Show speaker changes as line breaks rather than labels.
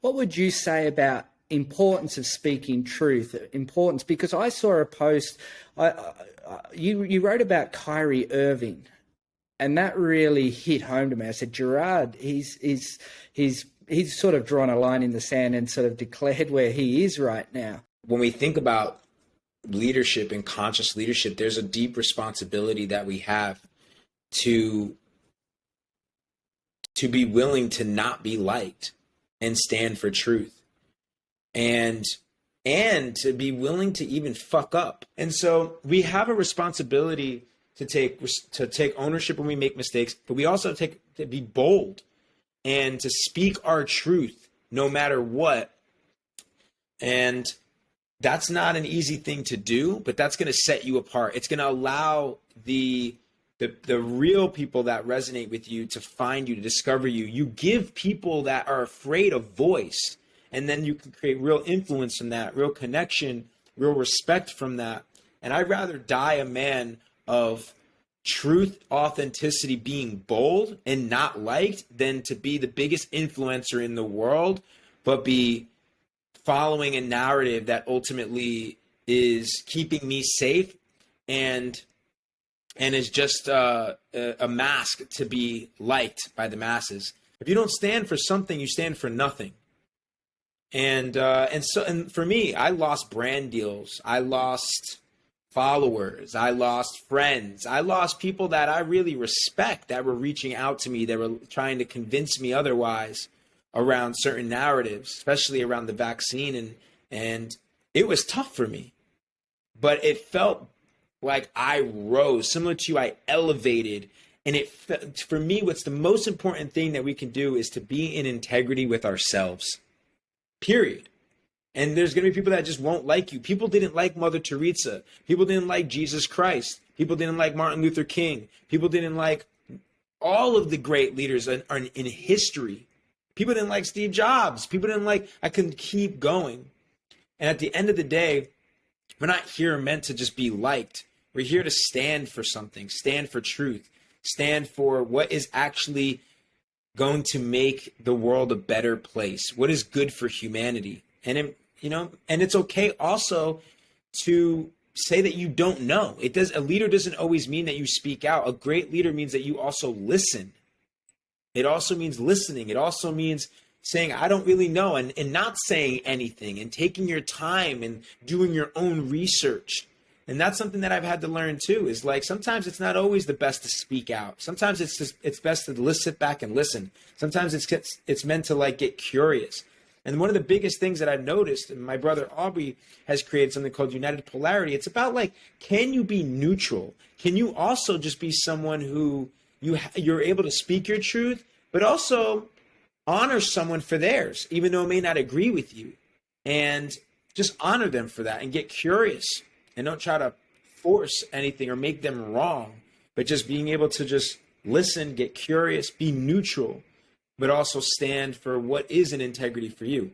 What would you say about importance of speaking truth? Importance, because I saw a post, you wrote about Kyrie Irving, and that really hit home to me. I said, Gerard, he's sort of drawn a line in the sand and sort of declared where he is right now.
When we think about leadership and conscious leadership, there's a deep responsibility that we have to be willing to not be liked and stand for truth, and to be willing to even fuck up. And so we have a responsibility to take ownership when we make mistakes, but we also to be bold and to speak our truth no matter what. And that's not an easy thing to do, but that's going to set you apart. It's going to allow the real people that resonate with you to find you, to discover you. You give people that are afraid a voice, and then you can create real influence from that, real connection, real respect from that. And I'd rather die a man of truth, authenticity, being bold and not liked, than to be the biggest influencer in the world, but be following a narrative that ultimately is keeping me safe and is just a mask to be liked by the masses. If you don't stand for something, you stand for nothing. And for me, I lost brand deals. I lost followers. I lost friends. I lost people that I really respect that were reaching out to me, that were trying to convince me otherwise around certain narratives, especially around the vaccine. And it was tough for me, but it felt like I rose, similar to you, I elevated. And for me, what's the most important thing that we can do is to be in integrity with ourselves, period. And there's going to be people that just won't like you. People didn't like Mother Teresa. People didn't like Jesus Christ. People didn't like Martin Luther King. People didn't like all of the great leaders in history. People didn't like Steve Jobs. People didn't like, I can keep going. And at the end of the day, we're not here meant to just be liked. We're here to stand for something, stand for truth, stand for what is actually going to make the world a better place, what is good for humanity. And it's okay also to say that you don't know. A leader doesn't always mean that you speak out. A great leader means that you also listen. It also means listening. It also means saying, I don't really know, and not saying anything, and taking your time and doing your own research. And that's something that I've had to learn too, is like, sometimes it's not always the best to speak out. Sometimes it's best to sit back and listen. Sometimes it's meant to like get curious. And one of the biggest things that I've noticed, and my brother Aubrey has created something called United Polarity. It's about like, can you be neutral? Can you also just be someone who you're able to speak your truth, but also honor someone for theirs, even though it may not agree with you, and just honor them for that and get curious, and don't try to force anything or make them wrong, but just being able to just listen, get curious, be neutral, but also stand for what is an integrity for you.